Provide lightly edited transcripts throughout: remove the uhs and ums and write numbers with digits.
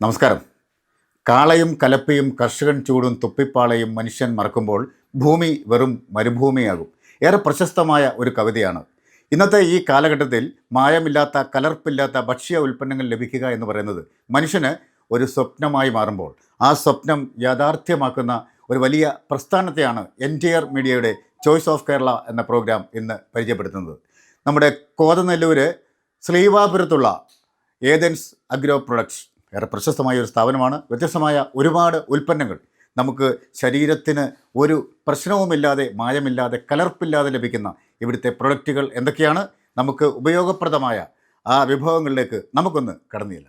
നമസ്കാരം. കാളയും കലപ്പയും കർഷകൻ ചൂടും തുപ്പിപ്പാളയും മനുഷ്യൻ മറക്കുമ്പോൾ ഭൂമി വെറും മരുഭൂമിയാകും. ഏറെ പ്രശസ്തമായ ഒരു കവിതയാണ്. ഇന്നത്തെ ഈ കാലഘട്ടത്തിൽ മായമില്ലാത്ത കലർപ്പില്ലാത്ത ഭക്ഷ്യ ഉൽപ്പന്നങ്ങൾ ലഭിക്കുക എന്ന് പറയുന്നത് മനുഷ്യന് ഒരു സ്വപ്നമായി മാറുമ്പോൾ ആ സ്വപ്നം യാഥാർത്ഥ്യമാക്കുന്ന ഒരു വലിയ പ്രസ്ഥാനത്തെയാണ് എൻടിആർ മീഡിയയുടെ ചോയ്സ് ഓഫ് കേരള എന്ന പ്രോഗ്രാം ഇന്ന് പരിചയപ്പെടുത്തുന്നത്. നമ്മുടെ കോതനെല്ലൂര് ശ്രീവാപുരത്തുള്ള ഏതൻസ് അഗ്രോ പ്രൊഡക്ട്സ് ഏറെ പ്രശസ്തമായ ഒരു സ്ഥാപനമാണ്. വ്യത്യസ്തമായ ഒരുപാട് ഉൽപ്പന്നങ്ങൾ നമുക്ക് ശരീരത്തിന് ഒരു പ്രശ്നവുമില്ലാതെ മായമില്ലാതെ കലർപ്പില്ലാതെ ലഭിക്കുന്ന ഇവിടുത്തെ പ്രൊഡക്റ്റുകൾ എന്തൊക്കെയാണ്, നമുക്ക് ഉപയോഗപ്രദമായ ആ വിഭവങ്ങളിലേക്ക് നമുക്കൊന്ന് കടന്നില്ല.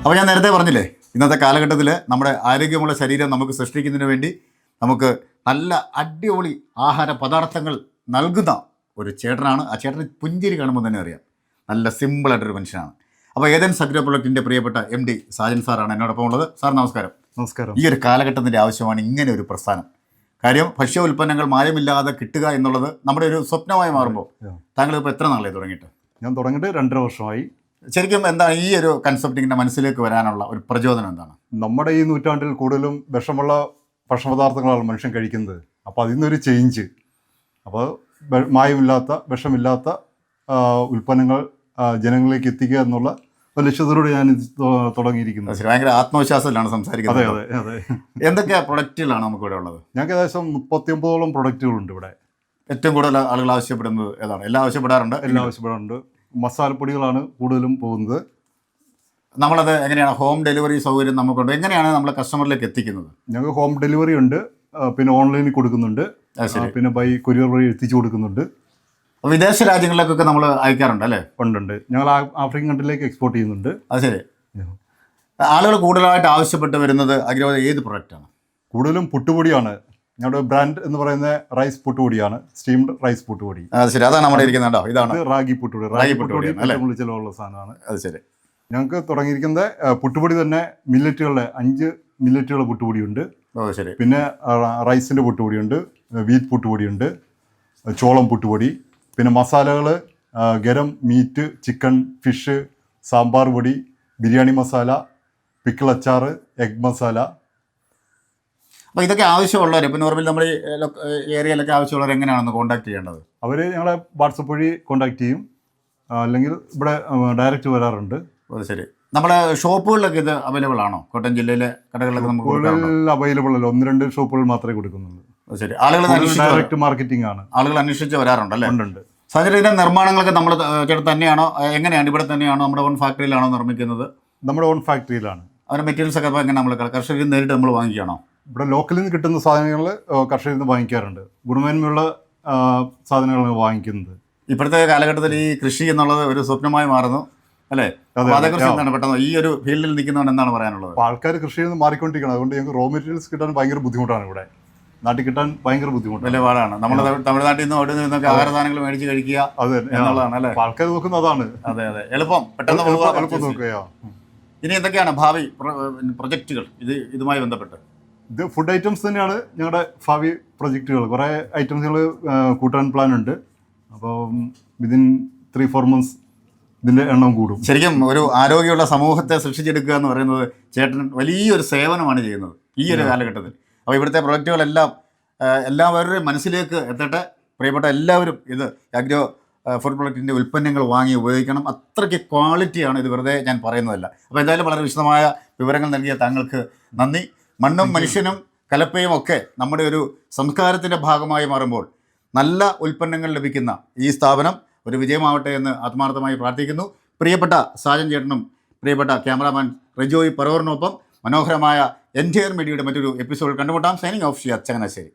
അപ്പോൾ ഞാൻ നേരത്തെ പറഞ്ഞില്ലേ, ഇന്നത്തെ കാലഘട്ടത്തിൽ നമ്മുടെ ആരോഗ്യമുള്ള ശരീരം നമുക്ക് സൃഷ്ടിക്കുന്നതിന് വേണ്ടി നമുക്ക് നല്ല അടിപൊളി ആഹാര പദാർത്ഥങ്ങൾ നൽകുന്ന ഒരു ചേട്ടനാണ്. ആ ചേട്ടന് പുഞ്ചിരി കാണുമ്പോൾ തന്നെ അറിയാം നല്ല സിമ്പിളായിട്ടൊരു മനുഷ്യനാണ്. അപ്പോൾ ഏതൻസ് അഗ്രോ പ്രൊഡക്റ്റിൻ്റെ പ്രിയപ്പെട്ട MD സാജൻ സാറാണ് എന്നോടൊപ്പം ഉള്ളത്. സാർ നമസ്കാരം. നമസ്കാരം. ഈ ഒരു കാലഘട്ടത്തിൻ്റെ ആവശ്യമാണ് ഇങ്ങനെ ഒരു പ്രസ്ഥാനം. കാര്യം ഭക്ഷ്യ ഉൽപ്പന്നങ്ങൾ മായമില്ലാതെ കിട്ടുക എന്നുള്ളത് നമ്മുടെ ഒരു സ്വപ്നമായി മാറുമ്പോൾ താങ്കൾ ഇപ്പോൾ എത്ര നാളായി തുടങ്ങിയിട്ട്? ഞാൻ തുടങ്ങിയിട്ട് 2.5 വർഷമായി. ശരിക്കും എന്താണ് ഈ ഒരു കൺസെപ്റ്റ് ഇങ്ങനെ മനസ്സിലേക്ക് വരാനുള്ള ഒരു പ്രചോദനം എന്താണ്? നമ്മുടെ ഈ നൂറ്റാണ്ടിൽ കൂടുതലും വിഷമുള്ള ഭക്ഷണപദാർത്ഥങ്ങളാണ് മനുഷ്യൻ കഴിക്കുന്നത്. അപ്പോൾ അതിൽ നിന്നൊരു ചേഞ്ച്, അപ്പോൾ മായമില്ലാത്ത വിഷമില്ലാത്ത ഉൽപ്പന്നങ്ങൾ ജനങ്ങളിലേക്ക് എത്തിക്കുക എന്നുള്ള ഒരു ലക്ഷ്യത്തോടെ ഞാൻ തുടങ്ങിയിരിക്കുന്നത്. ഭയങ്കര ആത്മവിശ്വാസത്തിലാണ് സംസാരിക്കുന്നത്. അതെ അതെ അതെ. എന്തൊക്കെ പ്രൊഡക്റ്റുകളാണ് നമുക്ക് ഇവിടെ ഉള്ളത്? ഞങ്ങൾക്ക് ഏകദേശം 39ഓളം പ്രൊഡക്റ്റുകളുണ്ട് ഇവിടെ. ഏറ്റവും കൂടുതൽ ആളുകൾ ആവശ്യപ്പെടുന്നത് ഏതാണ്? എല്ലാം ആവശ്യപ്പെടാറുണ്ട്. എല്ലാം ആവശ്യപ്പെടാറുണ്ട്. മസാലപ്പൊടികളാണ് കൂടുതലും പോകുന്നത്. നമ്മളത് എങ്ങനെയാണ് ഹോം ഡെലിവറി സൗകര്യം നമുക്കുണ്ട്? എങ്ങനെയാണ് നമ്മൾ കസ്റ്റമറിലേക്ക് എത്തിക്കുന്നത്? ഞങ്ങൾക്ക് ഹോം ഡെലിവറി ഉണ്ട്, പിന്നെ ഓൺലൈനിൽ കൊടുക്കുന്നുണ്ട്, പിന്നെ ബൈ കൊറിയർ വഴി എത്തിച്ചു കൊടുക്കുന്നുണ്ട്. വിദേശ രാജ്യങ്ങളിലേക്കൊക്കെ നമ്മൾ അയക്കാറുണ്ട് അല്ലേ? ഉണ്ട്. ഞങ്ങൾ ആഫ്രിക്കൻ കൺട്രിയിലേക്ക് എക്സ്പോർട്ട് ചെയ്യുന്നുണ്ട്. അത് ശരി. ആളുകൾ കൂടുതലായിട്ട് ആവശ്യപ്പെട്ട് വരുന്നത് അഗ്രോ ഏത് പ്രൊഡക്റ്റാണ്? കൂടുതലും പുട്ടുപൊടിയാണ്. ഞങ്ങളുടെ ബ്രാൻഡ് എന്ന് പറയുന്ന റൈസ് പുട്ടുപൊടിയാണ്, സ്റ്റീംഡ് റൈസ് പുട്ടുപൊടി. അത് ശരി, അതാണ് നമ്മുടെ ഇരിക്കുന്നുണ്ടോ? ഇതാണ് റാഗി പുട്ടുപൊടി. റാഗി പുട്ടുപൊടി ചിലവുള്ള സാധനമാണ്. അത് ശരി. ഞങ്ങൾക്ക് തുടങ്ങിയിരിക്കുന്നത് പുട്ടുപൊടി തന്നെ മില്ലറ്റുകളുടെ 5 മില്ലറ്റുകളുടെ പുട്ടുപൊടിയുണ്ട്. ശരി. പിന്നെ റൈസിൻ്റെ പുട്ടുപൊടിയുണ്ട്, വീറ്റ് പുട്ടുപൊടിയുണ്ട്, ചോളം പുട്ടുപൊടി, പിന്നെ മസാലകൾ ഗരം, മീറ്റ്, ചിക്കൻ, ഫിഷ്, സാമ്പാർ പൊടി, ബിരിയാണി മസാല, പിക്കിൾ അച്ചാർ, എഗ് മസാല. അപ്പോൾ ഇതൊക്കെ ആവശ്യമുള്ളവർ ഇപ്പോൾ നോർമലി നമ്മുടെ ഏരിയയിലൊക്കെ ആവശ്യമുള്ളവർ എങ്ങനെയാണെന്ന് കോൺടാക്ട് ചെയ്യേണ്ടത്? അവർ ഞങ്ങളെ വാട്സപ്പ് വഴി കോൺടാക്ട് ചെയ്യും, അല്ലെങ്കിൽ ഇവിടെ ഡയറക്റ്റ് വരാറുണ്ട്. ശരി. നമ്മുടെ ഷോപ്പുകളിലൊക്കെ ഇത് അവൈലബിൾ ആണോ? കോട്ടയം ജില്ലയിലെ കടകളിലൊക്കെ നമുക്ക് അവൈലബിൾ അല്ല, 1-2 ഷോപ്പുകൾ മാത്രമേ കൊടുക്കുന്നുള്ളൂ. ശരി. ആളുകൾ ഡയറക്റ്റ് മാർക്കറ്റിംഗ് ആണ്. ആളുകൾ അന്വേഷിച്ച് വരാറുണ്ടല്ലേ? ഉണ്ട്. സാഹചര്യം ഇതിൻ്റെ നിർമ്മാണങ്ങളൊക്കെ നമ്മൾ ചേട്ടൻ തന്നെയാണോ? എങ്ങനെയാണ്? ഇവിടെ തന്നെയാണോ? നമ്മുടെ ഓൺ ഫാക്ടറിയിലാണോ നിർമ്മിക്കുന്നത്? നമ്മുടെ ഓൺ ഫാക്ടറിയിലാണ്. അതിൻ്റെ മെറ്റീരിയൽസ് ഒക്കെ എങ്ങനെ നമ്മൾ കർഷകരിൽ നേരിട്ട് നമ്മൾ വാങ്ങിക്കുകയാണോ? ഇവിടെ ലോക്കലിൽ നിന്ന് കിട്ടുന്ന സാധനങ്ങൾ കർഷകരിൽ നിന്ന് വാങ്ങിക്കാറുണ്ട്. ഗുണമേന്മയുള്ള സാധനങ്ങളാണ് വാങ്ങിക്കുന്നത്. ഇപ്പോഴത്തെ കാലഘട്ടത്തിൽ ഈ കൃഷി എന്നുള്ളത് ഒരു സ്വപ്നമായി മാറുന്നു അല്ലേ? അതേക്കുറിച്ച് എന്താണ് പെട്ടെന്ന് ഈ ഒരു ഫീൽഡിൽ നിൽക്കുന്നവൻ എന്താണ് പറയാനുള്ളത്? ആൾക്കാർ കൃഷിയിൽ നിന്ന് മാറിക്കൊണ്ടിരിക്കണം. അതുകൊണ്ട് ഞങ്ങൾക്ക് റോ മെറ്റീരിയൽസ് കിട്ടാൻ ഭയങ്കര ബുദ്ധിമുട്ടാണ്. ഇവിടെ നാട്ടിൽ കിട്ടാൻ ഭയങ്കര ബുദ്ധിമുട്ടാണ്, വലിയ പാടാണ്. നമ്മൾ തമിഴ്നാട്ടിൽ നിന്ന് അവിടെ നിന്നൊക്കെ ആഹാര സാധനങ്ങൾ മേടിച്ച് കഴിക്കുക എന്നുള്ളതാണ് അല്ലേ? ആൾക്കാർ നോക്കുന്നത് അതാണ്. അതെ അതെ, എളുപ്പം, പെട്ടെന്ന് എളുപ്പം നോക്കുക. ഇനി എന്തൊക്കെയാണ് ഭാവി പ്രൊജക്റ്റുകൾ ഇതുമായി ബന്ധപ്പെട്ട്? ഇത് ഫുഡ് ഐറ്റംസ് തന്നെയാണ് ഞങ്ങളുടെ ഭാവി പ്രൊജക്റ്റുകൾ. കുറേ ഐറ്റംസുകൾ കൂട്ടാൻ പ്ലാൻ ഉണ്ട്. അപ്പോൾ വിതിൻ 3-4 months ഇതിൻ്റെ എണ്ണം കൂടും. ശരിക്കും ഒരു ആരോഗ്യമുള്ള സമൂഹത്തെ സൃഷ്ടിച്ചെടുക്കുക എന്ന് പറയുന്നത് ചേട്ടൻ വലിയൊരു സേവനമാണ് ചെയ്യുന്നത് ഈ ഒരു കാലഘട്ടത്തിൽ. അപ്പോൾ ഇവിടുത്തെ പ്രൊഡക്റ്റുകളെല്ലാം എല്ലാവരുടെയും മനസ്സിലേക്ക് എത്തട്ടെ. പ്രിയപ്പെട്ട എല്ലാവരും ഇത് അഗ്രോ ഫുഡ് പ്രൊഡക്റ്റിൻ്റെ ഉൽപ്പന്നങ്ങൾ വാങ്ങി ഉപയോഗിക്കണം. അത്രയ്ക്ക് ക്വാളിറ്റിയാണ്, ഇത് വെറുതെ ഞാൻ പറയുന്നതല്ല. അപ്പോൾ എന്തായാലും വളരെ വിശദമായ വിവരങ്ങൾ നൽകിയ താങ്കൾക്ക് നന്ദി. മണ്ണും മനുഷ്യനും കലപ്പയും ഒക്കെ നമ്മുടെ ഒരു സംസ്കാരത്തിൻ്റെ ഭാഗമായി മാറുമ്പോൾ നല്ല ഉൽപ്പന്നങ്ങൾ ലഭിക്കുന്ന ഈ സ്ഥാപനം ഒരു വിജയമാവട്ടെ എന്ന് ആത്മാർത്ഥമായി പ്രാർത്ഥിക്കുന്നു. പ്രിയപ്പെട്ട സാജൻ ചേട്ടനും പ്രിയപ്പെട്ട ക്യാമറാമാൻ റിജോയ് പറവൂറിനൊപ്പം മനോഹരമായ എൻറ്റയർ മീഡിയയുടെ മറ്റൊരു എപ്പിസോഡിൽ കണ്ടുമുട്ടാം. Signing off Shiyad Changanassery.